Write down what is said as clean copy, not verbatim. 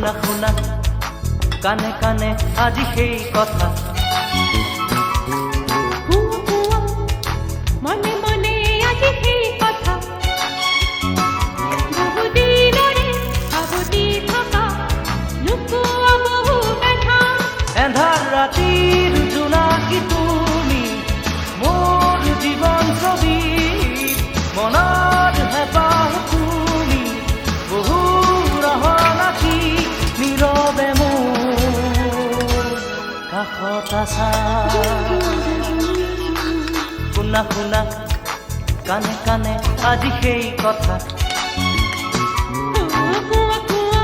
শুনা শুনা কানে কানে আজি সেই কথা মনে মনে আজি সেই কথা বহুদিনৰে ভাবতি থকা লুকুৱা বহু কথা এন্ধাৰ ৰাতিৰ জোনাকী তুমি মোৰ জীৱন ছবি মনত হেঁপাহ তুমি বহু ৰহনাকি নীৰৱে মোৰ কাষত আছা শুনা শুনা কানে কানে আজি সেই কথা